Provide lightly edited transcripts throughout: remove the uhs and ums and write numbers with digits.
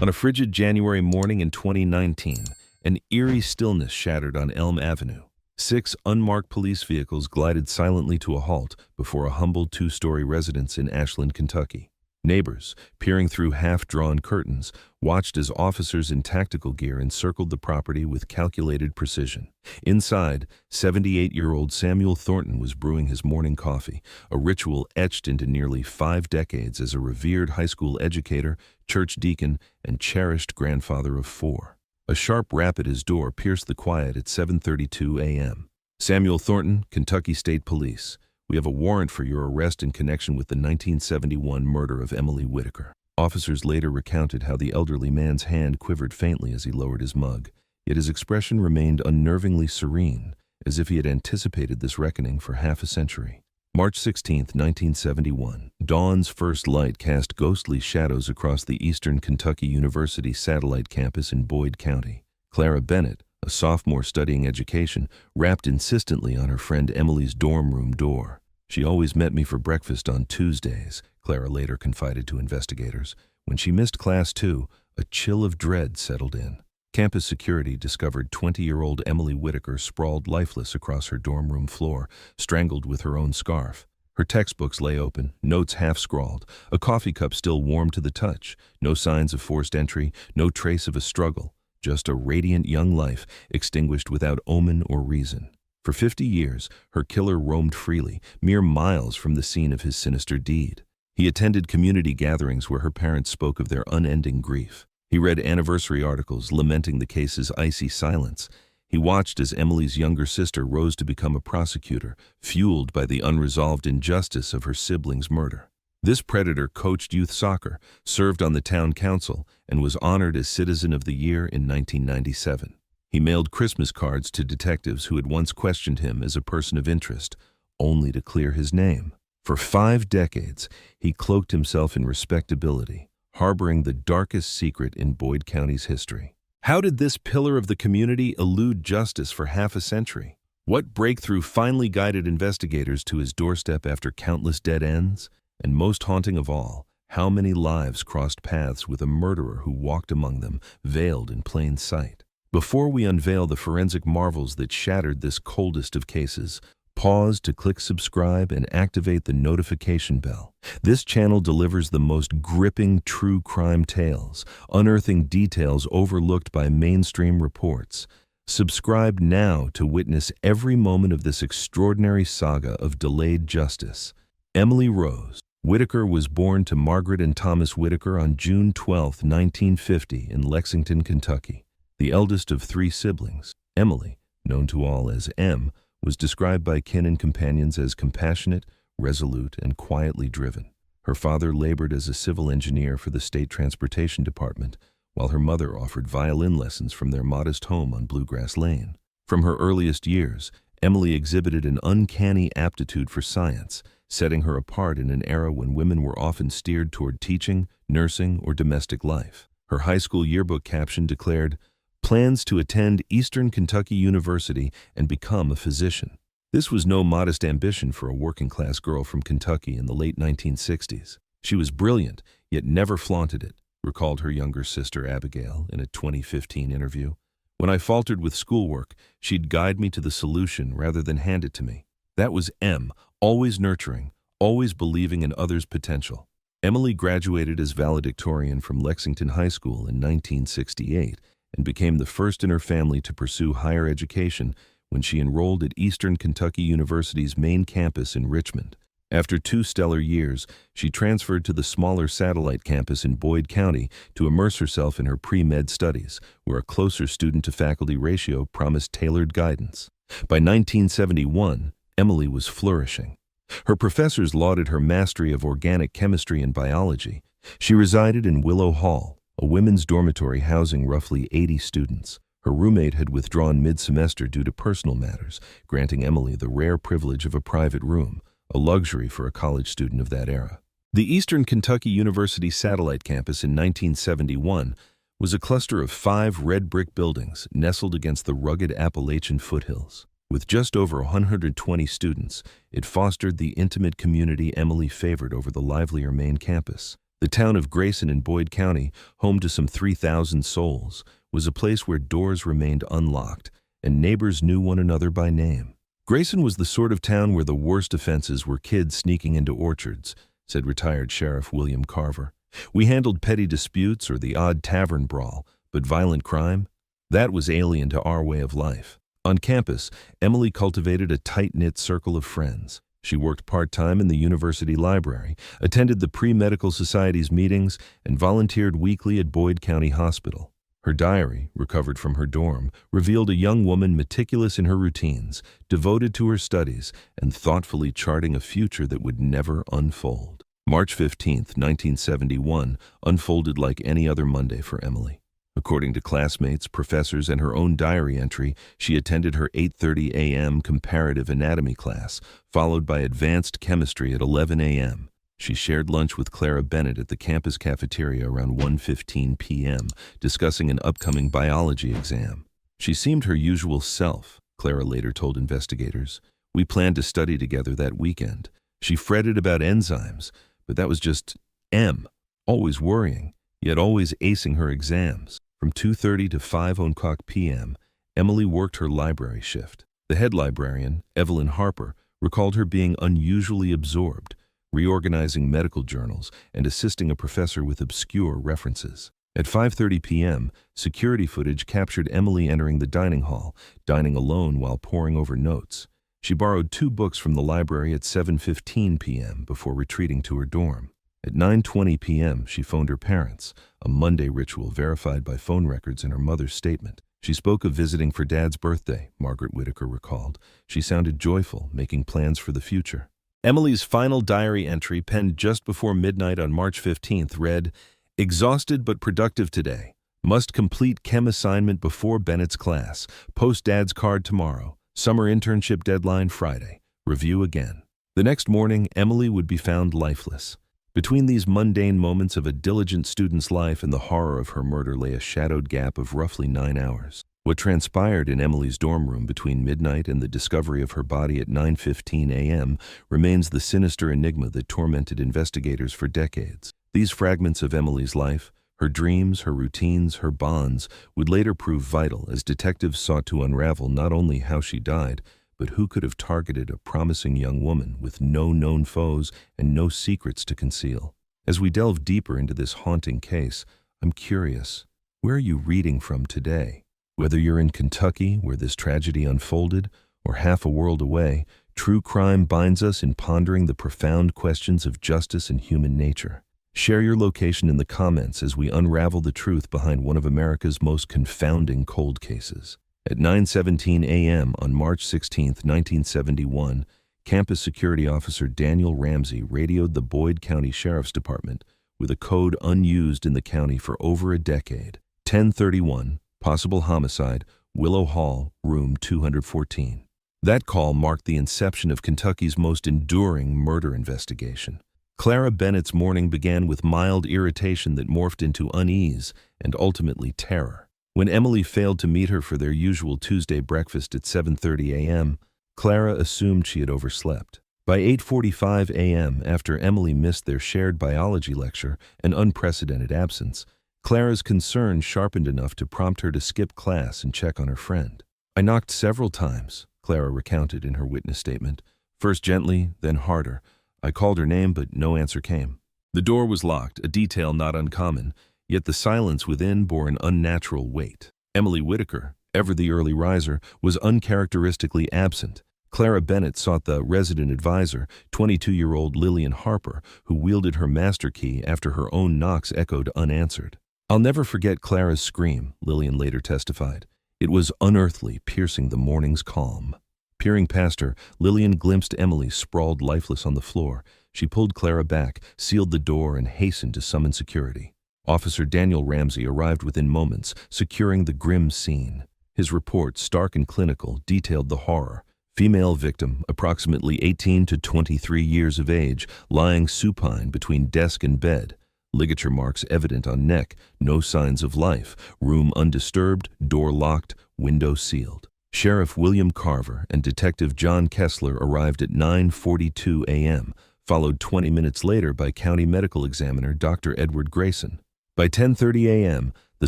On a frigid January morning in 2019, an eerie stillness shattered on Elm Avenue. 6 unmarked police vehicles glided silently to a halt before a humble 2-story residence in Ashland, Kentucky. Neighbors, peering through half-drawn curtains, watched as officers in tactical gear encircled the property with calculated precision. Inside, 78-year-old Samuel Thornton was brewing his morning coffee, a ritual etched into nearly 5 decades as a revered high school educator, church deacon, and cherished grandfather of 4. A sharp rap at his door pierced the quiet at 7:32 a.m. Samuel Thornton, Kentucky State Police. We have a warrant for your arrest in connection with the 1971 murder of Emily Whitaker. Officers later recounted how the elderly man's hand quivered faintly as he lowered his mug, yet his expression remained unnervingly serene, as if he had anticipated this reckoning for half a century. March 16, 1971. Dawn's first light cast ghostly shadows across the Eastern Kentucky University satellite campus in Boyd County. Clara Bennett, a sophomore studying education, rapped insistently on her friend Emily's dorm room door. "She always met me for breakfast on Tuesdays," Clara later confided to investigators. When she missed class 2, a chill of dread settled in. Campus security discovered 20-year-old Emily Whitaker sprawled lifeless across her dorm room floor, strangled with her own scarf. Her textbooks lay open, notes half-scrawled, a coffee cup still warm to the touch, no signs of forced entry, no trace of a struggle, just a radiant young life extinguished without omen or reason. For 50 years, her killer roamed freely, mere miles from the scene of his sinister deed. He attended community gatherings where her parents spoke of their unending grief. He read anniversary articles lamenting the case's icy silence. He watched as Emily's younger sister rose to become a prosecutor, fueled by the unresolved injustice of her sibling's murder. This predator coached youth soccer, served on the town council, and was honored as Citizen of the Year in 1997. He mailed Christmas cards to detectives who had once questioned him as a person of interest, only to clear his name. For 5 decades, he cloaked himself in respectability, harboring the darkest secret in Boyd County's history. How did this pillar of the community elude justice for half a century? What breakthrough finally guided investigators to his doorstep after countless dead ends? And most haunting of all, how many lives crossed paths with a murderer who walked among them, veiled in plain sight? Before we unveil the forensic marvels that shattered this coldest of cases, pause to click subscribe and activate the notification bell. This channel delivers the most gripping true crime tales, unearthing details overlooked by mainstream reports. Subscribe now to witness every moment of this extraordinary saga of delayed justice. Emily Rose Whitaker was born to Margaret and Thomas Whitaker on June 12, 1950, in Lexington, Kentucky. The eldest of 3 siblings, Emily, known to all as Em, was described by kin and companions as compassionate, resolute, and quietly driven. Her father labored as a civil engineer for the State Transportation Department, while her mother offered violin lessons from their modest home on Bluegrass Lane. From her earliest years, Emily exhibited an uncanny aptitude for science, setting her apart in an era when women were often steered toward teaching, nursing, or domestic life. Her high school yearbook caption declared, "Plans to attend Eastern Kentucky University and become a physician." This was no modest ambition for a working-class girl from Kentucky in the late 1960s. She was brilliant, yet never flaunted it, recalled her younger sister Abigail in a 2015 interview. "When I faltered with schoolwork, she'd guide me to the solution rather than hand it to me. That was Em, always nurturing, always believing in others' potential." Emily graduated as valedictorian from Lexington High School in 1968 and became the first in her family to pursue higher education when she enrolled at Eastern Kentucky University's main campus in Richmond. After 2 stellar years, she transferred to the smaller satellite campus in Boyd County to immerse herself in her pre-med studies, where a closer student-to-faculty ratio promised tailored guidance. By 1971, Emily was flourishing. Her professors lauded her mastery of organic chemistry and biology. She resided in Willow Hall, a women's dormitory housing roughly 80 students. Her roommate had withdrawn mid-semester due to personal matters, granting Emily the rare privilege of a private room, a luxury for a college student of that era. The Eastern Kentucky University satellite campus in 1971 was a cluster of 5 red brick buildings nestled against the rugged Appalachian foothills. With just over 120 students, it fostered the intimate community Emily favored over the livelier main campus. The town of Grayson in Boyd County, home to some 3,000 souls, was a place where doors remained unlocked and neighbors knew one another by name. Grayson was the sort of town where the worst offenses were kids sneaking into orchards, said retired Sheriff William Carver. We handled petty disputes or the odd tavern brawl, but violent crime? That was alien to our way of life. On campus, Emily cultivated a tight-knit circle of friends. She worked part-time in the university library, attended the pre-medical society's meetings, and volunteered weekly at Boyd County Hospital. Her diary, recovered from her dorm, revealed a young woman meticulous in her routines, devoted to her studies, and thoughtfully charting a future that would never unfold. March 15, 1971, unfolded like any other Monday for Emily. According to classmates, professors, and her own diary entry, she attended her 8:30 a.m. comparative anatomy class, followed by advanced chemistry at 11 a.m. She shared lunch with Clara Bennett at the campus cafeteria around 1:15 p.m., discussing an upcoming biology exam. She seemed her usual self, Clara later told investigators. We planned to study together that weekend. She fretted about enzymes, but that was just M, always worrying, yet always acing her exams. From 2:30 to 5:00 p.m., Emily worked her library shift. The head librarian, Evelyn Harper, recalled her being unusually absorbed, reorganizing medical journals and assisting a professor with obscure references. At 5:30 p.m., security footage captured Emily entering the dining hall, dining alone while poring over notes. She borrowed 2 books from the library at 7:15 p.m. before retreating to her dorm. At 9:20 p.m., she phoned her parents, a Monday ritual verified by phone records in her mother's statement. She spoke of visiting for Dad's birthday, Margaret Whitaker recalled. She sounded joyful, making plans for the future. Emily's final diary entry, penned just before midnight on March 15th, read, "Exhausted but productive today. Must complete chem assignment before Bennett's class. Post Dad's card tomorrow. Summer internship deadline Friday. Review again." The next morning, Emily would be found lifeless. Between these mundane moments of a diligent student's life and the horror of her murder lay a shadowed gap of roughly 9 hours. What transpired in Emily's dorm room between midnight and the discovery of her body at 9:15 a.m. remains the sinister enigma that tormented investigators for decades. These fragments of Emily's life, her dreams, her routines, her bonds, would later prove vital as detectives sought to unravel not only how she died, but who could have targeted a promising young woman with no known foes and no secrets to conceal. As we delve deeper into this haunting case, I'm curious, where are you reading from today? Whether you're in Kentucky, where this tragedy unfolded, or half a world away, true crime binds us in pondering the profound questions of justice and human nature. Share your location in the comments as we unravel the truth behind one of America's most confounding cold cases. At 9:17 a.m. on March 16, 1971, campus security officer Daniel Ramsey radioed the Boyd County Sheriff's Department with a code unused in the county for over a decade. 1031, possible homicide, Willow Hall, room 214. That call marked the inception of Kentucky's most enduring murder investigation. Clara Bennett's morning began with mild irritation that morphed into unease and ultimately terror. When Emily failed to meet her for their usual Tuesday breakfast at 7:30 a.m., Clara assumed she had overslept. By 8:45 a.m., after Emily missed their shared biology lecture, an unprecedented absence, Clara's concern sharpened enough to prompt her to skip class and check on her friend. "I knocked several times," Clara recounted in her witness statement. "First gently, then harder. I called her name, but no answer came." The door was locked, a detail not uncommon, yet the silence within bore an unnatural weight. Emily Whitaker, ever the early riser, was uncharacteristically absent. Clara Bennett sought the resident advisor, 22-year-old Lillian Harper, who wielded her master key after her own knocks echoed unanswered. "I'll never forget Clara's scream," Lillian later testified. "It was unearthly, piercing the morning's calm." Peering past her, Lillian glimpsed Emily sprawled lifeless on the floor. She pulled Clara back, sealed the door, and hastened to summon security. Officer Daniel Ramsey arrived within moments, securing the grim scene. His report, stark and clinical, detailed the horror. Female victim, approximately 18 to 23 years of age, lying supine between desk and bed. Ligature marks evident on neck, no signs of life. Room undisturbed, door locked, window sealed. Sheriff William Carver and Detective John Kessler arrived at 9:42 a.m., followed 20 minutes later by County Medical Examiner Dr. Edward Grayson. By 10:30 a.m., the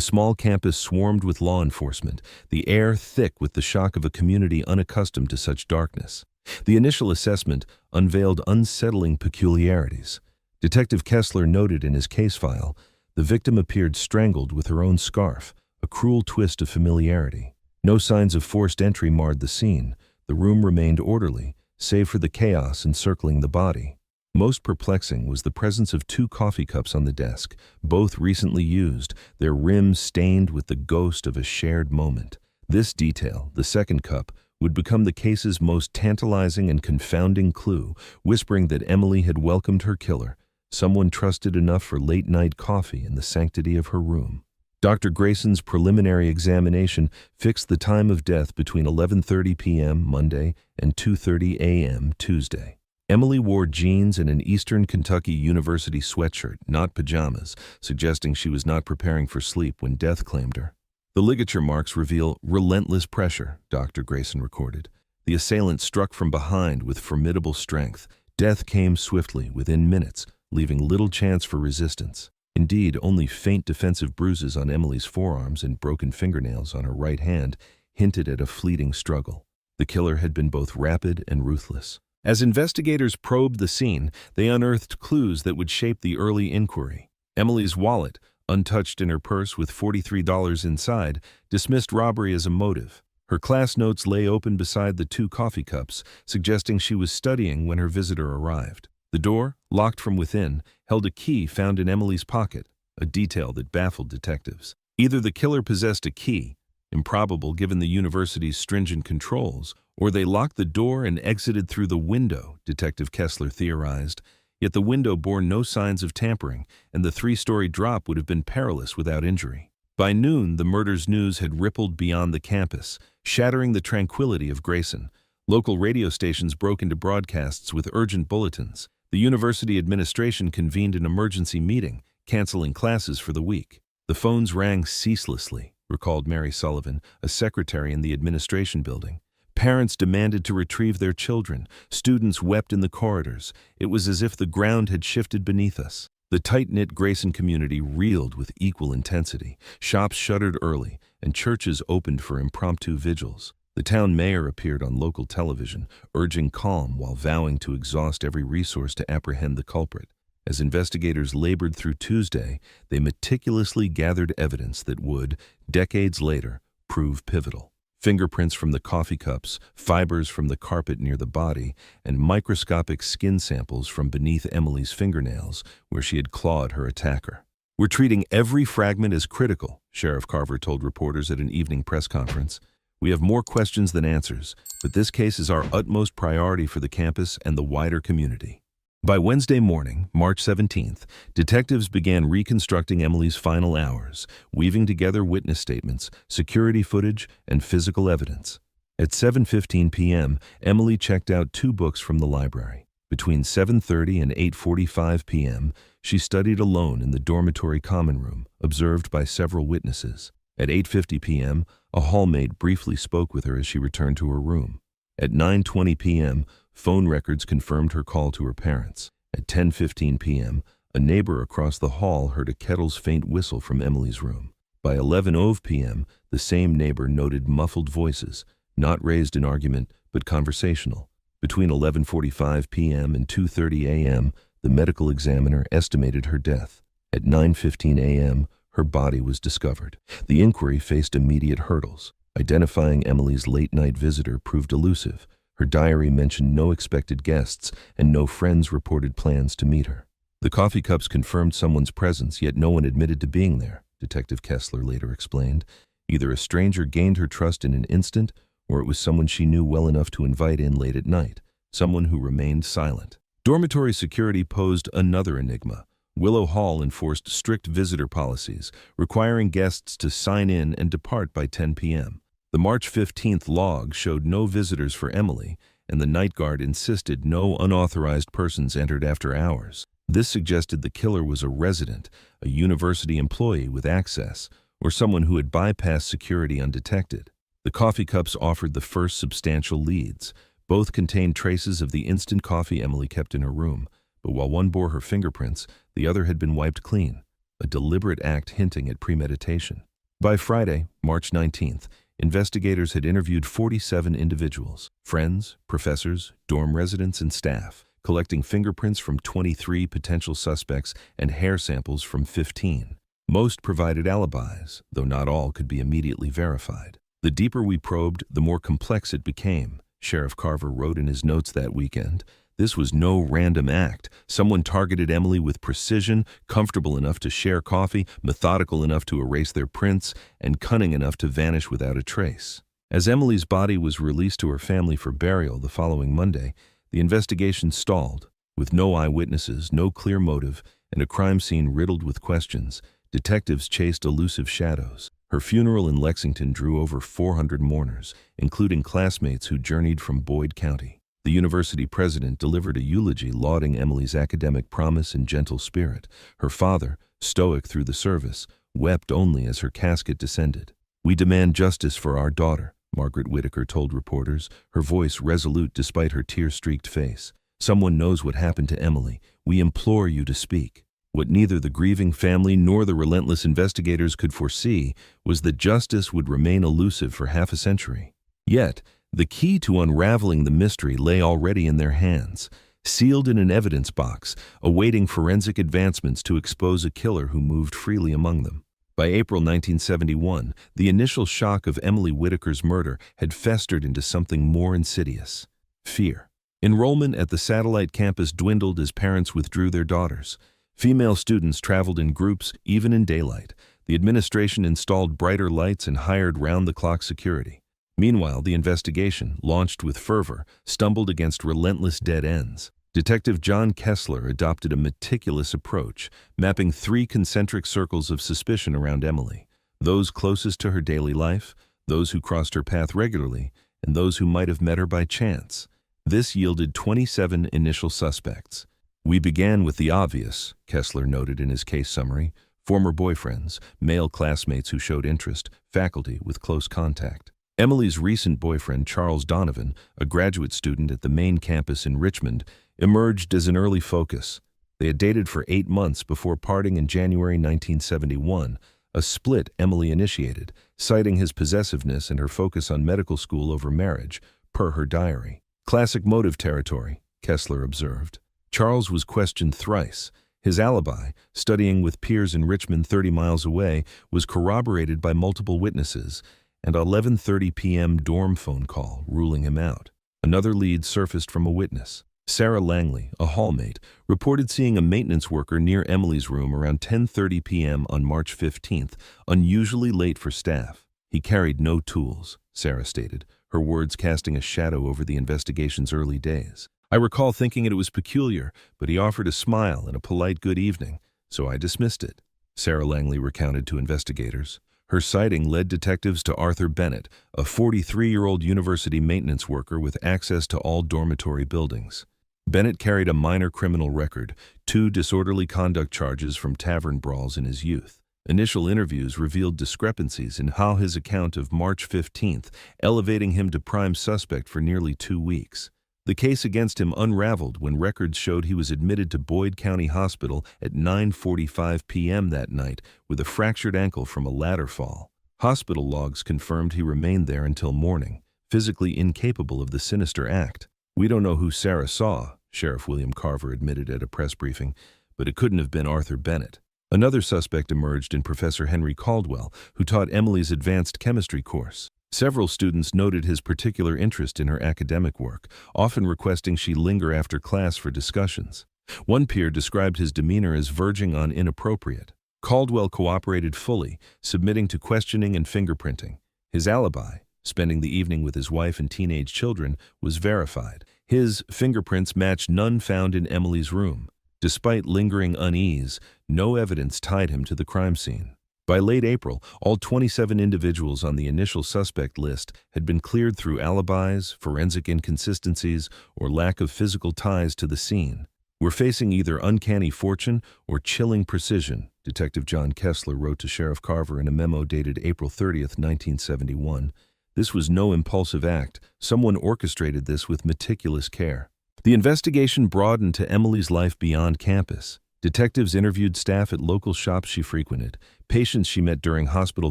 small campus swarmed with law enforcement, the air thick with the shock of a community unaccustomed to such darkness. The initial assessment unveiled unsettling peculiarities. Detective Kessler noted in his case file, the victim appeared strangled with her own scarf, a cruel twist of familiarity. No signs of forced entry marred the scene. The room remained orderly, save for the chaos encircling the body. Most perplexing was the presence of 2 coffee cups on the desk, both recently used, their rims stained with the ghost of a shared moment. This detail, the second cup, would become the case's most tantalizing and confounding clue, whispering that Emily had welcomed her killer, someone trusted enough for late-night coffee in the sanctity of her room. Dr. Grayson's preliminary examination fixed the time of death between 11:30 p.m. Monday and 2:30 a.m. Tuesday. Emily wore jeans and an Eastern Kentucky University sweatshirt, not pajamas, suggesting she was not preparing for sleep when death claimed her. The ligature marks reveal relentless pressure, Dr. Grayson recorded. The assailant struck from behind with formidable strength. Death came swiftly, within minutes, leaving little chance for resistance. Indeed, only faint defensive bruises on Emily's forearms and broken fingernails on her right hand hinted at a fleeting struggle. The killer had been both rapid and ruthless. As investigators probed the scene, they unearthed clues that would shape the early inquiry. Emily's wallet, untouched in her purse with $43 inside, dismissed robbery as a motive. Her class notes lay open beside the 2 coffee cups, suggesting she was studying when her visitor arrived. The door, locked from within, held a key found in Emily's pocket, a detail that baffled detectives. Either the killer possessed a key, improbable given the university's stringent controls, or they locked the door and exited through the window, Detective Kessler theorized. Yet the window bore no signs of tampering, and the 3-story drop would have been perilous without injury. By noon, the murder's news had rippled beyond the campus, shattering the tranquility of Grayson. Local radio stations broke into broadcasts with urgent bulletins. The university administration convened an emergency meeting, canceling classes for the week. The phones rang ceaselessly, recalled Mary Sullivan, a secretary in the administration building. Parents demanded to retrieve their children. Students wept in the corridors. It was as if the ground had shifted beneath us. The tight-knit Grayson community reeled with equal intensity. Shops shuttered early, and churches opened for impromptu vigils. The town mayor appeared on local television, urging calm while vowing to exhaust every resource to apprehend the culprit. As investigators labored through Tuesday, they meticulously gathered evidence that would, decades later, prove pivotal. Fingerprints from the coffee cups, fibers from the carpet near the body, and microscopic skin samples from beneath Emily's fingernails, where she had clawed her attacker. "We're treating every fragment as critical," Sheriff Carver told reporters at an evening press conference. "We have more questions than answers, but this case is our utmost priority for the campus and the wider community." By Wednesday morning, March 17th, detectives began reconstructing Emily's final hours, weaving together witness statements, security footage, and physical evidence. At 7:15 p.m., Emily checked out 2 books from the library. Between 7:30 and 8:45 p.m., she studied alone in the dormitory common room, observed by several witnesses. At 8:50 p.m., a hallmate briefly spoke with her as she returned to her room. At 9:20 p.m., phone records confirmed her call to her parents. At 10:15 p.m., a neighbor across the hall heard a kettle's faint whistle from Emily's room. By 11:00 p.m., the same neighbor noted muffled voices, not raised in argument, but conversational. Between 11:45 p.m. and 2:30 a.m., the medical examiner estimated her death. At 9:15 a.m., her body was discovered. The inquiry faced immediate hurdles. Identifying Emily's late-night visitor proved elusive. Her diary mentioned no expected guests, and no friends reported plans to meet her. The coffee cups confirmed someone's presence, yet no one admitted to being there, Detective Kessler later explained. Either a stranger gained her trust in an instant, or it was someone she knew well enough to invite in late at night, someone who remained silent. Dormitory security posed another enigma. Willow Hall enforced strict visitor policies, requiring guests to sign in and depart by 10 p.m. The March 15th log showed no visitors for Emily, and the night guard insisted no unauthorized persons entered after hours. This suggested the killer was a resident, a university employee with access, or someone who had bypassed security undetected. The coffee cups offered the first substantial leads. Both contained traces of the instant coffee Emily kept in her room, but while one bore her fingerprints, the other had been wiped clean, a deliberate act hinting at premeditation. By Friday, March 19th, investigators had interviewed 47 individuals, friends, professors, dorm residents, and staff, collecting fingerprints from 23 potential suspects and hair samples from 15. Most provided alibis, though not all could be immediately verified. The deeper we probed, the more complex it became, Sheriff Carver wrote in his notes that weekend. This was no random act. Someone targeted Emily with precision, comfortable enough to share coffee, methodical enough to erase their prints, and cunning enough to vanish without a trace. As Emily's body was released to her family for burial the following Monday, the investigation stalled. With no eyewitnesses, no clear motive, and a crime scene riddled with questions, detectives chased elusive shadows. Her funeral in Lexington drew over 400 mourners, including classmates who journeyed from Boyd County. The university president delivered a eulogy lauding Emily's academic promise and gentle spirit. Her father, stoic through the service, wept only as her casket descended. "We demand justice for our daughter," Margaret Whitaker told reporters, her voice resolute despite her tear-streaked face. "Someone knows what happened to Emily. We implore you to speak." What neither the grieving family nor the relentless investigators could foresee was that justice would remain elusive for half a century. Yet, the key to unraveling the mystery lay already in their hands, sealed in an evidence box, awaiting forensic advancements to expose a killer who moved freely among them. By April 1971, the initial shock of Emily Whitaker's murder had festered into something more insidious: fear. Enrollment at the satellite campus dwindled as parents withdrew their daughters. Female students traveled in groups, even in daylight. The administration installed brighter lights and hired round-the-clock security. Meanwhile, the investigation, launched with fervor, stumbled against relentless dead ends. Detective John Kessler adopted a meticulous approach, mapping 3 concentric circles of suspicion around Emily: those closest to her daily life, those who crossed her path regularly, and those who might have met her by chance. This yielded 27 initial suspects. "We began with the obvious," Kessler noted in his case summary: former boyfriends, male classmates who showed interest, faculty with close contact. Emily's recent boyfriend, Charles Donovan, a graduate student at the main campus in Richmond, emerged as an early focus. They had dated for 8 months before parting in January 1971, a split Emily initiated, citing his possessiveness and her focus on medical school over marriage, per her diary. "Classic motive territory," Kessler observed. Charles was questioned thrice. His alibi, studying with peers in Richmond 30 miles away, was corroborated by multiple witnesses, and a 11:30 p.m. dorm phone call ruling him out. Another lead surfaced from a witness. Sarah Langley, a hallmate, reported seeing a maintenance worker near Emily's room around 10:30 p.m. on March 15th, unusually late for staff. "He carried no tools," Sarah stated, her words casting a shadow over the investigation's early days. "I recall thinking it was peculiar, but he offered a smile and a polite good evening, so I dismissed it," Sarah Langley recounted to investigators. Her sighting led detectives to Arthur Bennett, a 43-year-old university maintenance worker with access to all dormitory buildings. Bennett carried a minor criminal record, 2 disorderly conduct charges from tavern brawls in his youth. Initial interviews revealed discrepancies in how his account of March 15th, elevating him to prime suspect for nearly 2 weeks. The case against him unraveled when records showed he was admitted to Boyd County Hospital at 9:45 p.m. that night with a fractured ankle from a ladder fall. Hospital logs confirmed he remained there until morning, physically incapable of the sinister act. "We don't know who Sarah saw," Sheriff William Carver admitted at a press briefing, "but it couldn't have been Arthur Bennett." Another suspect emerged in Professor Henry Caldwell, who taught Emily's advanced chemistry course. Several students noted his particular interest in her academic work, often requesting she linger after class for discussions. One peer described his demeanor as verging on inappropriate. Caldwell cooperated fully, submitting to questioning and fingerprinting. His alibi, spending the evening with his wife and teenage children, was verified. His fingerprints matched none found in Emily's room. Despite lingering unease, no evidence tied him to the crime scene. By late April, all 27 individuals on the initial suspect list had been cleared through alibis, forensic inconsistencies, or lack of physical ties to the scene. "We're facing either uncanny fortune or chilling precision," Detective John Kessler wrote to Sheriff Carver in a memo dated April 30th, 1971. "This was no impulsive act. Someone orchestrated this with meticulous care." The investigation broadened to Emily's life beyond campus. Detectives interviewed staff at local shops she frequented, patients she met during hospital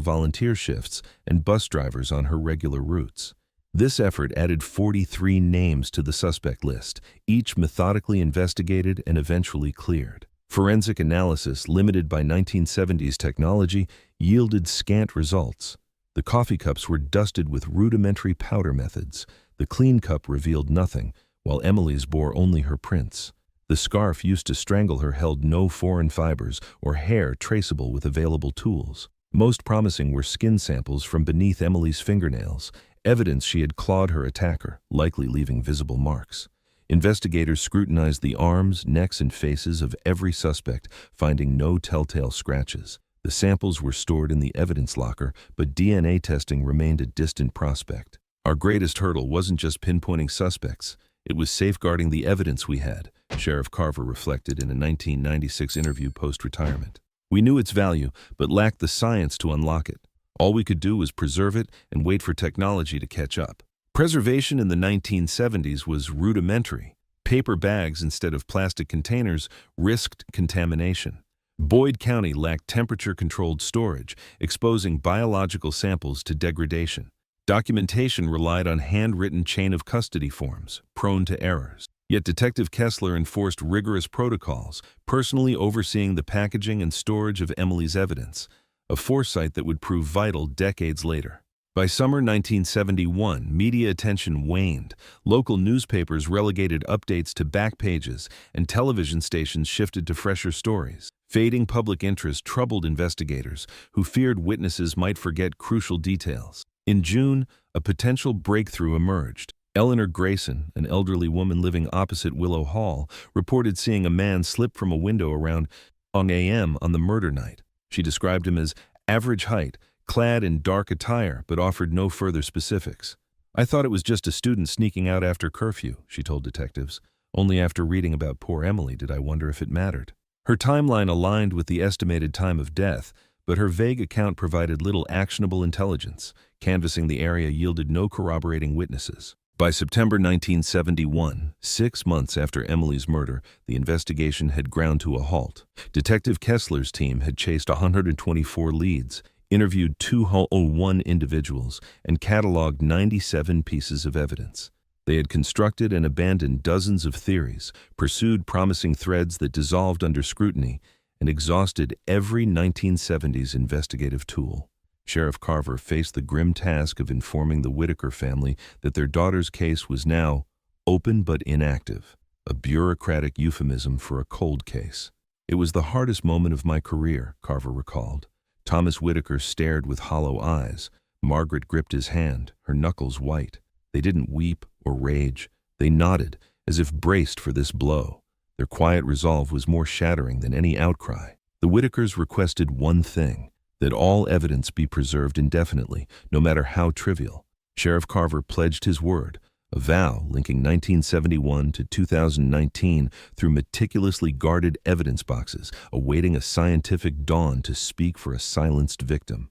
volunteer shifts, and bus drivers on her regular routes. This effort added 43 names to the suspect list, each methodically investigated and eventually cleared. Forensic analysis, limited by 1970s technology, yielded scant results. The coffee cups were dusted with rudimentary powder methods. The clean cup revealed nothing, while Emily's bore only her prints. The scarf used to strangle her held no foreign fibers or hair traceable with available tools. Most promising were skin samples from beneath Emily's fingernails, evidence she had clawed her attacker, likely leaving visible marks. Investigators scrutinized the arms, necks, and faces of every suspect, finding no telltale scratches. The samples were stored in the evidence locker, but DNA testing remained a distant prospect. Our greatest hurdle wasn't just pinpointing suspects. It was safeguarding the evidence we had, Sheriff Carver reflected in a 1996 interview post-retirement. We knew its value, but lacked the science to unlock it. All we could do was preserve it and wait for technology to catch up. Preservation in the 1970s was rudimentary. Paper bags instead of plastic containers risked contamination. Boyd County lacked temperature-controlled storage, exposing biological samples to degradation. Documentation relied on handwritten chain-of-custody forms, prone to errors. Yet Detective Kessler enforced rigorous protocols, personally overseeing the packaging and storage of Emily's evidence, a foresight that would prove vital decades later. By summer 1971, media attention waned. Local newspapers relegated updates to back pages, and television stations shifted to fresher stories. Fading public interest troubled investigators, who feared witnesses might forget crucial details. In June, a potential breakthrough emerged. Eleanor Grayson, an elderly woman living opposite Willow Hall, reported seeing a man slip from a window around 1 a.m. on the murder night. She described him as average height, clad in dark attire, but offered no further specifics. "I thought it was just a student sneaking out after curfew," she told detectives. "Only after reading about poor Emily did I wonder if it mattered." Her timeline aligned with the estimated time of death, but her vague account provided little actionable intelligence. Canvassing the area yielded no corroborating witnesses. By September 1971, 6 months after Emily's murder, the investigation had ground to a halt. Detective Kessler's team had chased 124 leads, interviewed 201 individuals, and cataloged 97 pieces of evidence. They had constructed and abandoned dozens of theories, pursued promising threads that dissolved under scrutiny, and exhausted every 1970s investigative tool. Sheriff Carver faced the grim task of informing the Whitaker family that their daughter's case was now open but inactive, a bureaucratic euphemism for a cold case. "It was the hardest moment of my career," Carver recalled. Thomas Whitaker stared with hollow eyes. Margaret gripped his hand, her knuckles white. They didn't weep or rage. They nodded, as if braced for this blow. Their quiet resolve was more shattering than any outcry. The Whitakers requested one thing: that all evidence be preserved indefinitely, no matter how trivial. Sheriff Carver pledged his word, a vow linking 1971 to 2019 through meticulously guarded evidence boxes, awaiting a scientific dawn to speak for a silenced victim.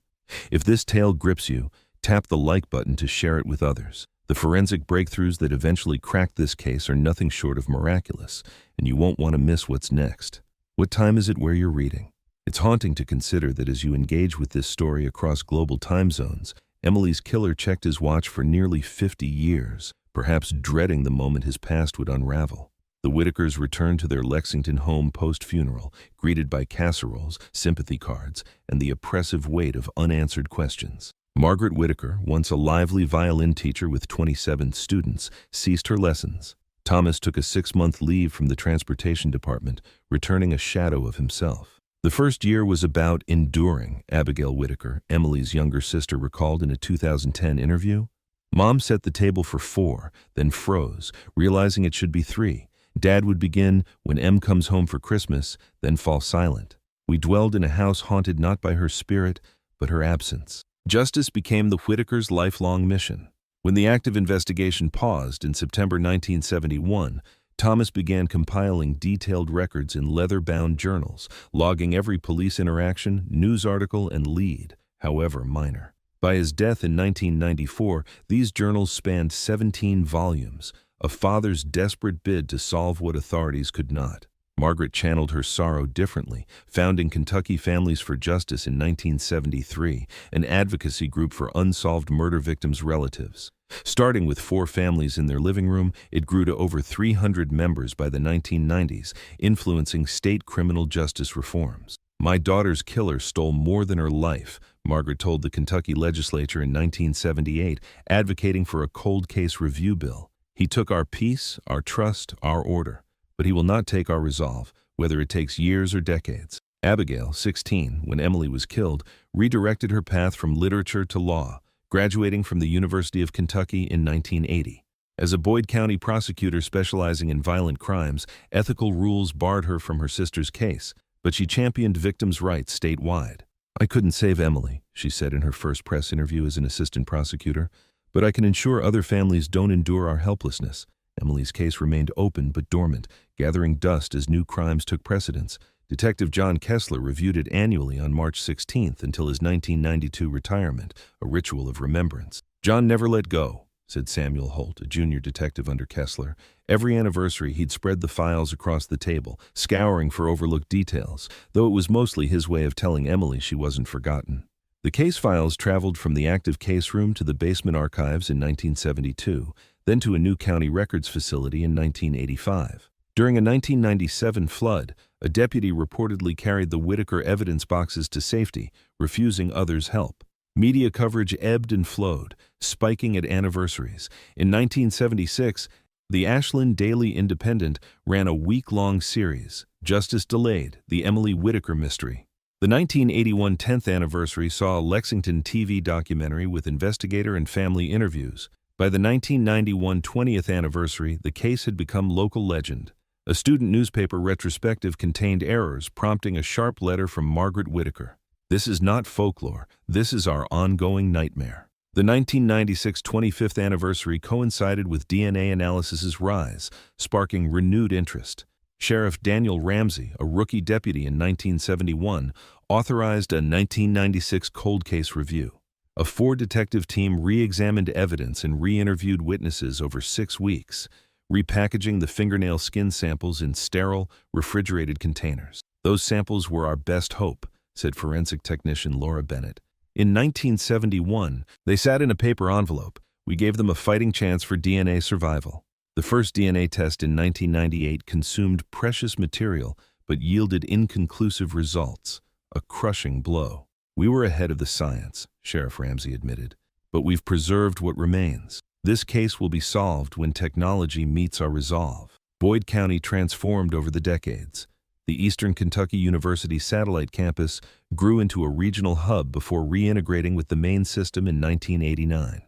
If this tale grips you, tap the like button to share it with others. The forensic breakthroughs that eventually cracked this case are nothing short of miraculous, and you won't want to miss what's next. What time is it where you're reading? It's haunting to consider that as you engage with this story across global time zones, Emily's killer checked his watch for nearly 50 years, perhaps dreading the moment his past would unravel. The Whitakers returned to their Lexington home post-funeral, greeted by casseroles, sympathy cards, and the oppressive weight of unanswered questions. Margaret Whitaker, once a lively violin teacher with 27 students, ceased her lessons. Thomas took a 6-month leave from the transportation department, returning a shadow of himself. The first year was about enduring, Abigail Whitaker, Emily's younger sister, recalled in a 2010 interview. Mom set the table for 4, then froze, realizing it should be 3. Dad would begin when Em comes home for Christmas, then fall silent. We dwelled in a house haunted not by her spirit, but her absence. Justice became the Whitakers' lifelong mission. When the active investigation paused in September 1971, Thomas began compiling detailed records in leather-bound journals, logging every police interaction, news article, and lead, however minor. By his death in 1994, these journals spanned 17 volumes, a father's desperate bid to solve what authorities could not. Margaret channeled her sorrow differently, founding Kentucky Families for Justice in 1973, an advocacy group for unsolved murder victims' relatives. Starting with 4 families in their living room, it grew to over 300 members by the 1990s, influencing state criminal justice reforms. "My daughter's killer stole more than her life," Margaret told the Kentucky legislature in 1978, advocating for a cold case review bill. "He took our peace, our trust, our order. But he will not take our resolve, whether it takes years or decades." Abigail, 16, when Emily was killed, redirected her path from literature to law, graduating from the University of Kentucky in 1980. As a Boyd County prosecutor specializing in violent crimes, ethical rules barred her from her sister's case, but she championed victims' rights statewide. "I couldn't save Emily," she said in her first press interview as an assistant prosecutor, "but I can ensure other families don't endure our helplessness." Emily's case remained open but dormant, gathering dust as new crimes took precedence. Detective John Kessler reviewed it annually on March 16th until his 1992 retirement, a ritual of remembrance. "John never let go," said Samuel Holt, a junior detective under Kessler. Every anniversary he'd spread the files across the table, scouring for overlooked details, though it was mostly his way of telling Emily she wasn't forgotten. The case files traveled from the active case room to the basement archives in 1972, then to a new county records facility in 1985. During a 1997 flood, a deputy reportedly carried the Whitaker evidence boxes to safety, refusing others' help. Media coverage ebbed and flowed, spiking at anniversaries. In 1976, the Ashland Daily Independent ran a week-long series, Justice Delayed, the Emily Whitaker Mystery. The 1981 10th anniversary saw a Lexington TV documentary with investigator and family interviews. By the 1991 20th anniversary, the case had become local legend. A student newspaper retrospective contained errors, prompting a sharp letter from Margaret Whitaker. "This is not folklore. This is our ongoing nightmare." The 1996 25th anniversary coincided with DNA analysis's rise, sparking renewed interest. Sheriff Daniel Ramsey, a rookie deputy in 1971, authorized a 1996 cold case review. A 4-detective team re-examined evidence and re-interviewed witnesses over 6 weeks, repackaging the fingernail skin samples in sterile, refrigerated containers. "Those samples were our best hope," said forensic technician Laura Bennett. "In 1971, they sat in a paper envelope. We gave them a fighting chance for DNA survival." The first DNA test in 1998 consumed precious material but yielded inconclusive results, a crushing blow. "We were ahead of the science," Sheriff Ramsey admitted, "but we've preserved what remains. This case will be solved when technology meets our resolve." Boyd County transformed over the decades. The Eastern Kentucky University satellite campus grew into a regional hub before reintegrating with the main system in 1989.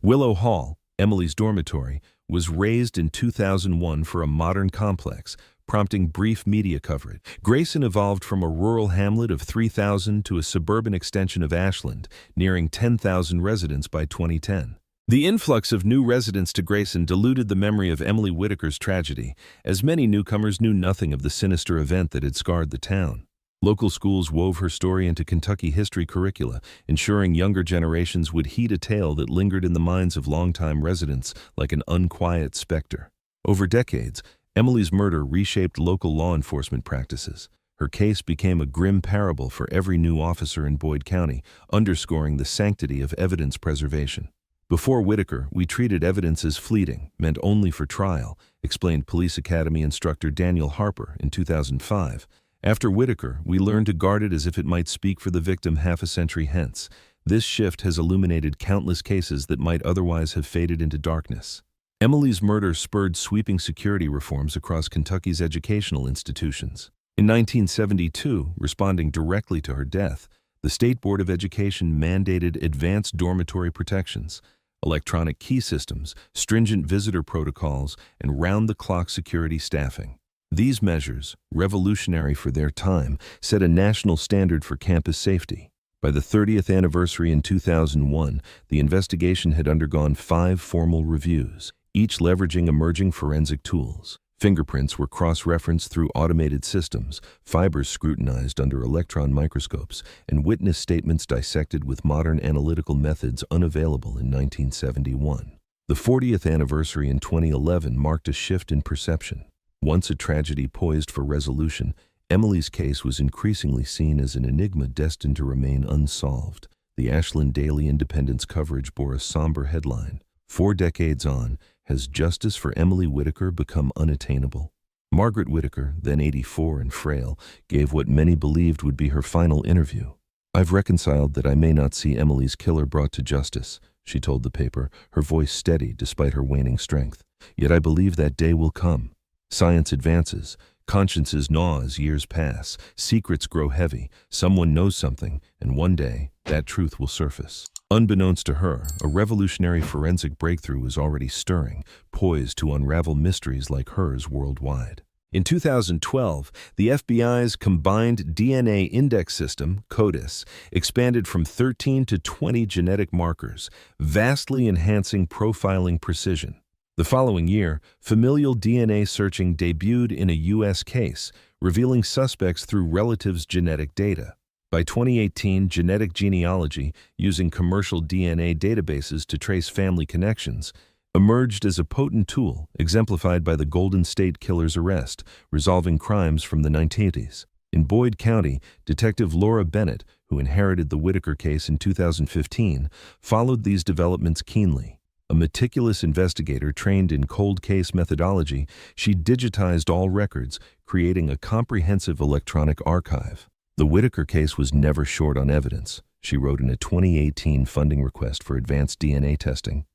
Willow Hall, Emily's dormitory, was raised in 2001 for a modern complex, prompting brief media coverage. Grayson evolved from a rural hamlet of 3,000 to a suburban extension of Ashland, nearing 10,000 residents by 2010. The influx of new residents to Grayson diluted the memory of Emily Whitaker's tragedy, as many newcomers knew nothing of the sinister event that had scarred the town. Local schools wove her story into Kentucky history curricula, ensuring younger generations would heed a tale that lingered in the minds of longtime residents like an unquiet specter. Over decades, Emily's murder reshaped local law enforcement practices. Her case became a grim parable for every new officer in Boyd County, underscoring the sanctity of evidence preservation. "Before Whitaker, we treated evidence as fleeting, meant only for trial," explained Police Academy instructor Daniel Harper in 2005. "After Whitaker, we learned to guard it as if it might speak for the victim half a century hence. This shift has illuminated countless cases that might otherwise have faded into darkness." Emily's murder spurred sweeping security reforms across Kentucky's educational institutions. In 1972, responding directly to her death, the State Board of Education mandated advanced dormitory protections, electronic key systems, stringent visitor protocols, and round-the-clock security staffing. These measures, revolutionary for their time, set a national standard for campus safety. By the 30th anniversary in 2001, the investigation had undergone 5 formal reviews, each leveraging emerging forensic tools. Fingerprints were cross-referenced through automated systems, fibers scrutinized under electron microscopes, and witness statements dissected with modern analytical methods unavailable in 1971. The 40th anniversary in 2011 marked a shift in perception. Once a tragedy poised for resolution, Emily's case was increasingly seen as an enigma destined to remain unsolved. The Ashland Daily Independent's coverage bore a somber headline: 4 decades on, has justice for Emily Whitaker become unattainable? Margaret Whitaker, then 84 and frail, gave what many believed would be her final interview. "I've reconciled that I may not see Emily's killer brought to justice," she told the paper, her voice steady despite her waning strength. "Yet I believe that day will come. Science advances, consciences gnaw as years pass, secrets grow heavy, someone knows something, and one day, that truth will surface." Unbeknownst to her, a revolutionary forensic breakthrough was already stirring, poised to unravel mysteries like hers worldwide. In 2012, the FBI's Combined DNA Index System, CODIS, expanded from 13 to 20 genetic markers, vastly enhancing profiling precision. The following year, familial DNA searching debuted in a U.S. case, revealing suspects through relatives' genetic data. By 2018, genetic genealogy, using commercial DNA databases to trace family connections, emerged as a potent tool, exemplified by the Golden State Killer's arrest, resolving crimes from the 1980s. In Boyd County, Detective Laura Bennett, who inherited the Whitaker case in 2015, followed these developments keenly. A meticulous investigator trained in cold case methodology, she digitized all records, creating a comprehensive electronic archive. "The Whitaker case was never short on evidence," she wrote in a 2018 funding request for advanced DNA testing.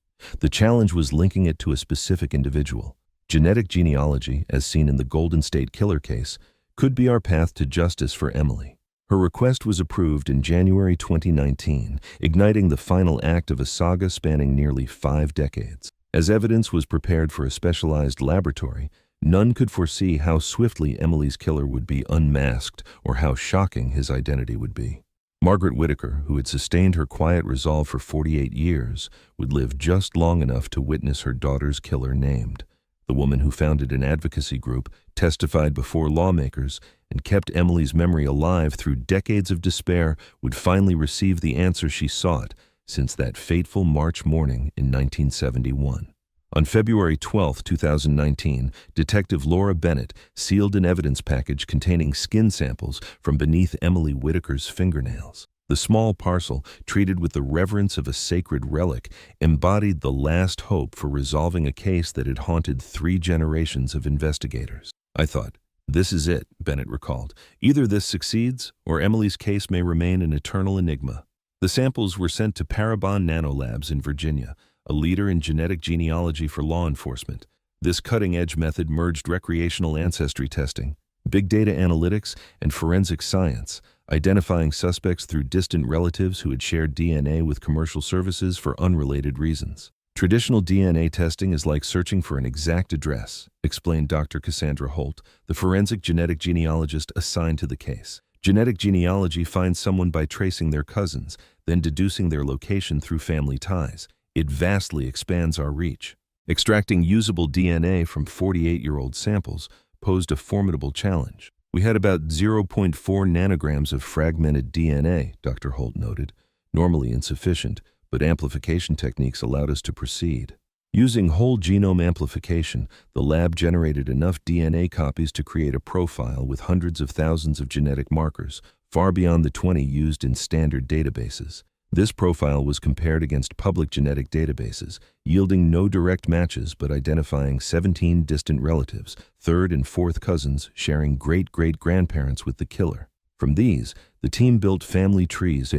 "The challenge was linking it to a specific individual. Genetic genealogy, as seen in the Golden State Killer case, could be our path to justice for Emily." Her request was approved in January 2019, igniting the final act of a saga spanning nearly 5 decades. As evidence was prepared for a specialized laboratory, none could foresee how swiftly Emily's killer would be unmasked or how shocking his identity would be. Margaret Whitaker, who had sustained her quiet resolve for 48 years, would live just long enough to witness her daughter's killer named. The woman who founded an advocacy group, testified before lawmakers, and kept Emily's memory alive through decades of despair would finally receive the answer she sought since that fateful March morning in 1971. On February 12, 2019, Detective Laura Bennett sealed an evidence package containing skin samples from beneath Emily Whitaker's fingernails. The small parcel, treated with the reverence of a sacred relic, embodied the last hope for resolving a case that had haunted 3 generations of investigators. "I thought, this is it," Bennett recalled. "Either this succeeds, or Emily's case may remain an eternal enigma." The samples were sent to Parabon Nanolabs in Virginia, a leader in genetic genealogy for law enforcement. This cutting-edge method merged recreational ancestry testing, big data analytics, and forensic science, identifying suspects through distant relatives who had shared DNA with commercial services for unrelated reasons. "Traditional DNA testing is like searching for an exact address," explained Dr. Cassandra Holt, the forensic genetic genealogist assigned to the case. "Genetic genealogy finds someone by tracing their cousins, then deducing their location through family ties. It vastly expands our reach." Extracting usable DNA from 48-year-old samples posed a formidable challenge. "We had about 0.4 nanograms of fragmented DNA," Dr. Holt noted, "normally insufficient, but amplification techniques allowed us to proceed. Using whole genome amplification, the lab generated enough DNA copies to create a profile with hundreds of thousands of genetic markers, far beyond the 20 used in standard databases. This profile was compared against public genetic databases, yielding no direct matches but identifying 17 distant relatives, third and fourth cousins sharing great-great-grandparents with the killer. From these, the team built family trees,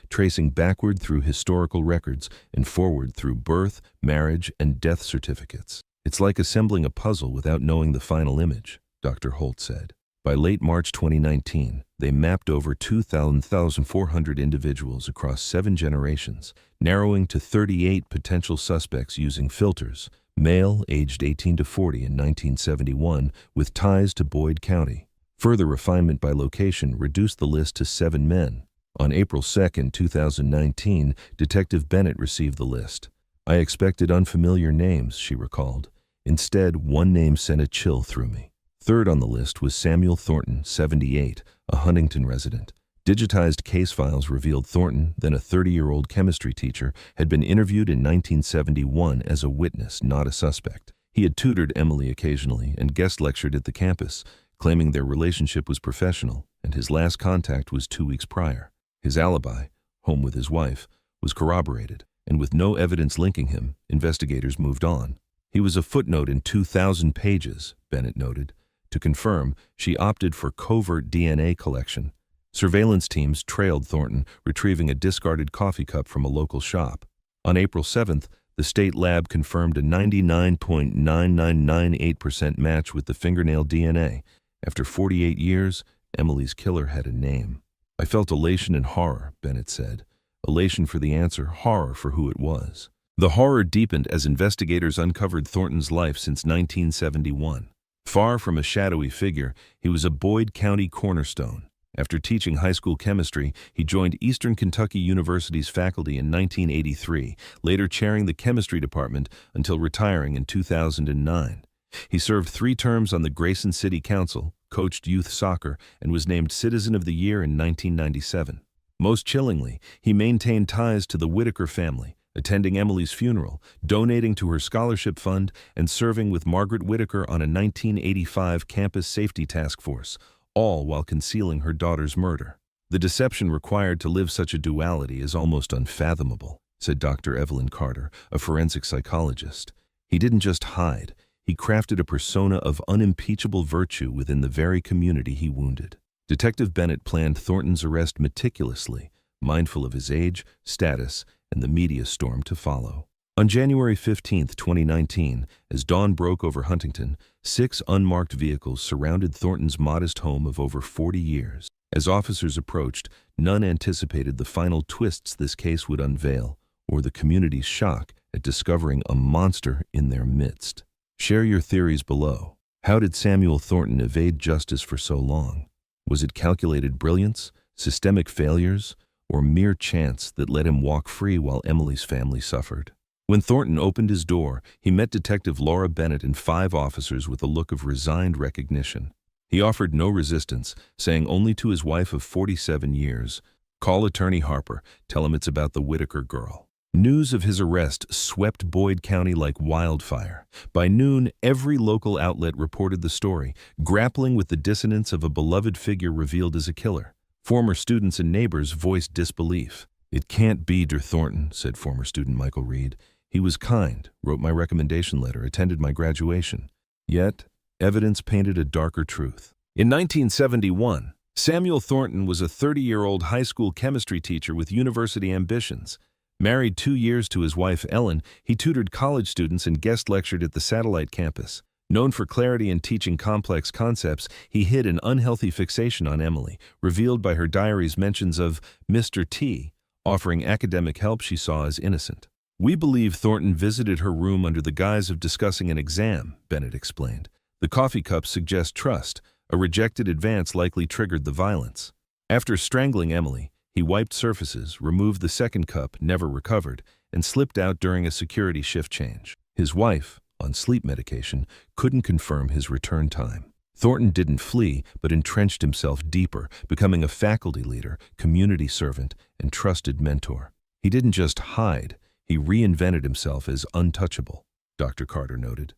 tracing backward through historical records and forward through birth, marriage, and death certificates. "It's like assembling a puzzle without knowing the final image," Dr. Holt said. By late March 2019, they mapped over 2,400 individuals across 7 generations, narrowing to 38 potential suspects using filters, male aged 18 to 40 in 1971 with ties to Boyd County. Further refinement by location reduced the list to 7 men. On April 2, 2019, Detective Bennett received the list. "I expected unfamiliar names," she recalled. "Instead, one name sent a chill through me." Third on the list was Samuel Thornton, 78, a Huntington resident. Digitized case files revealed Thornton, then a 30-year-old chemistry teacher, had been interviewed in 1971 as a witness, not a suspect. He had tutored Emily occasionally and guest lectured at the campus, claiming their relationship was professional, and his last contact was 2 weeks prior. His alibi, home with his wife, was corroborated, and with no evidence linking him, investigators moved on. He was a footnote in 2,000 pages, Bennett noted. To confirm, she opted for covert DNA collection. Surveillance teams trailed Thornton, retrieving a discarded coffee cup from a local shop. On April 7th, the state lab confirmed a 99.9998% match with the fingernail DNA. After 48 years, Emily's killer had a name. "I felt elation and horror," Bennett said. Elation for the answer, horror for who it was. The horror deepened as investigators uncovered Thornton's life since 1971. Far from a shadowy figure, he was a Boyd County cornerstone. After teaching high school chemistry, he joined Eastern Kentucky University's faculty in 1983, later chairing the chemistry department until retiring in 2009. He served 3 terms on the Grayson City Council, coached youth soccer, and was named Citizen of the Year in 1997. Most chillingly, he maintained ties to the Whitaker family, attending Emily's funeral, donating to her scholarship fund, and serving with Margaret Whitaker on a 1985 campus safety task force, all while concealing her daughter's murder. "The deception required to live such a duality is almost unfathomable," said Dr. Evelyn Carter, a forensic psychologist. "He didn't just hide, he crafted a persona of unimpeachable virtue within the very community he wounded." Detective Bennett planned Thornton's arrest meticulously, mindful of his age, status, and the media storm to follow. On January 15, 2019, as dawn broke over Huntington, 6 unmarked vehicles surrounded Thornton's modest home of over 40 years. As officers approached, none anticipated the final twists this case would unveil, or the community's shock at discovering a monster in their midst. Share your theories below. How did Samuel Thornton evade justice for so long? Was it calculated brilliance, systemic failures, or mere chance that let him walk free while Emily's family suffered? When Thornton opened his door, he met Detective Laura Bennett and 5 officers with a look of resigned recognition. He offered no resistance, saying only to his wife of 47 years, "Call Attorney Harper, tell him it's about the Whitaker girl." News of his arrest swept Boyd County like wildfire. By noon, every local outlet reported the story, grappling with the dissonance of a beloved figure revealed as a killer. Former students and neighbors voiced disbelief. "It can't be Thornton," said former student Michael Reed. "He was kind, wrote my recommendation letter, attended my graduation." Yet, evidence painted a darker truth. In 1971, Samuel Thornton was a 30-year-old high school chemistry teacher with university ambitions. Married 2 years to his wife Ellen, he tutored college students and guest lectured at the satellite campus. Known for clarity in teaching complex concepts, he hid an unhealthy fixation on Emily, revealed by her diary's mentions of Mr. T, offering academic help she saw as innocent. "We believe Thornton visited her room under the guise of discussing an exam," Bennett explained. "The coffee cups suggest trust. A rejected advance likely triggered the violence." After strangling Emily, he wiped surfaces, removed the second cup, never recovered, and slipped out during a security shift change. His wife, on sleep medication, couldn't confirm his return time. Thornton didn't flee, but entrenched himself deeper, becoming a faculty leader, community servant, and trusted mentor. He didn't just hide, he reinvented himself as untouchable, Dr. Carter noted.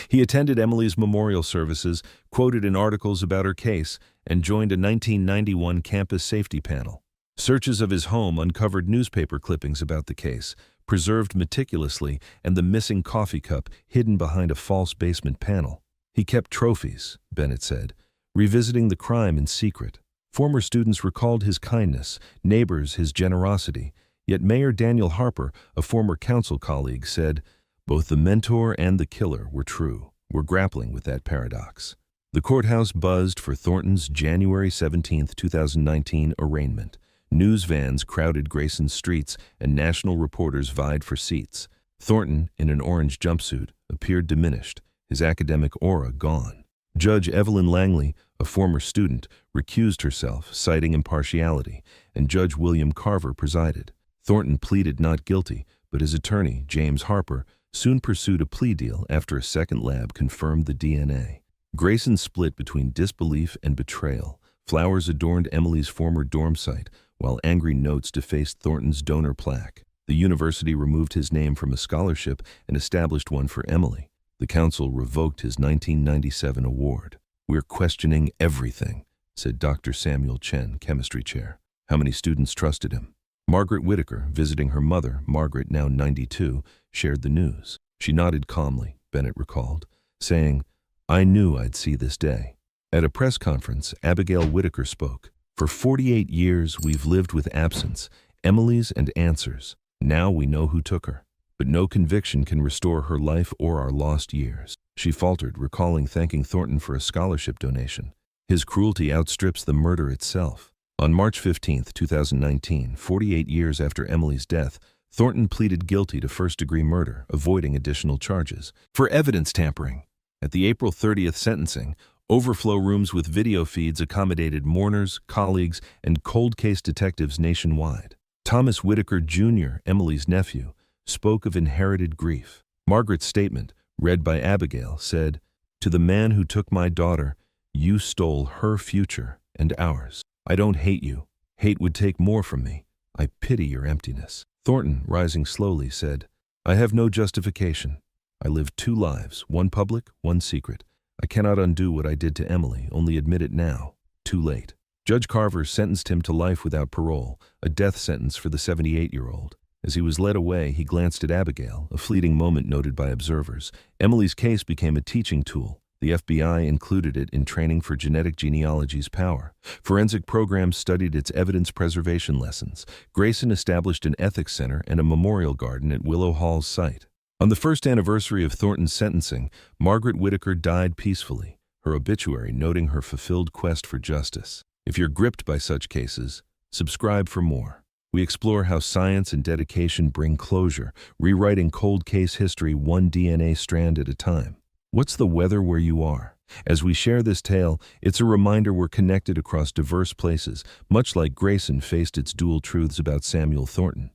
He attended Emily's memorial services, quoted in articles about her case, and joined a 1991 campus safety panel. Searches of his home uncovered newspaper clippings about the case, preserved meticulously, and the missing coffee cup hidden behind a false basement panel. He kept trophies, Bennett said, revisiting the crime in secret. Former students recalled his kindness, neighbors his generosity, yet Mayor Daniel Harper, a former council colleague, said, "Both the mentor and the killer were true. We're grappling with that paradox." The courthouse buzzed for Thornton's January 17, 2019 arraignment. News vans crowded Grayson's streets, and national reporters vied for seats. Thornton, in an orange jumpsuit, appeared diminished, his academic aura gone. Judge Evelyn Langley, a former student, recused herself, citing impartiality, and Judge William Carver presided. Thornton pleaded not guilty, but his attorney, James Harper, soon pursued a plea deal after a second lab confirmed the DNA. Grayson split between disbelief and betrayal, Flowers adorned Emily's former dorm site, while angry notes defaced Thornton's donor plaque. The university removed his name from a scholarship and established one for Emily. The council revoked his 1997 award. "We're questioning everything," said Dr. Samuel Chen, chemistry chair. How many students trusted him? Margaret Whitaker, visiting her mother, Margaret, now 92, shared the news. She nodded calmly, Bennett recalled, saying, "I knew I'd see this day." At a press conference, Abigail Whitaker spoke. "For 48 years, we've lived with absence, Emily's and answers. Now we know who took her. But no conviction can restore her life or our lost years." She faltered, recalling thanking Thornton for a scholarship donation. His cruelty outstrips the murder itself. On March 15, 2019, 48 years after Emily's death, Thornton pleaded guilty to first-degree murder, avoiding additional charges, for evidence tampering. At the April 30th sentencing, overflow rooms with video feeds accommodated mourners, colleagues, and cold case detectives nationwide. Thomas Whitaker Jr., Emily's nephew, spoke of inherited grief. Margaret's statement, read by Abigail, said, "To the man who took my daughter, you stole her future and ours. I don't hate you. Hate would take more from me. I pity your emptiness." Thornton, rising slowly, said, "I have no justification. I lived 2 lives, one public, one secret. I cannot undo what I did to Emily, only admit it now. Too late." Judge Carver sentenced him to life without parole, a death sentence for the 78-year-old. As he was led away, he glanced at Abigail, a fleeting moment noted by observers. Emily's case became a teaching tool. The FBI included it in training for genetic genealogy's power. Forensic programs studied its evidence preservation lessons. Grayson established an ethics center and a memorial garden at Willow Hall's site. On the first anniversary of Thornton's sentencing, Margaret Whitaker died peacefully, her obituary noting her fulfilled quest for justice. If you're gripped by such cases, subscribe for more. We explore how science and dedication bring closure, rewriting cold case history one DNA strand at a time. What's the weather where you are? As we share this tale, it's a reminder we're connected across diverse places, much like Grayson faced its dual truths about Samuel Thornton.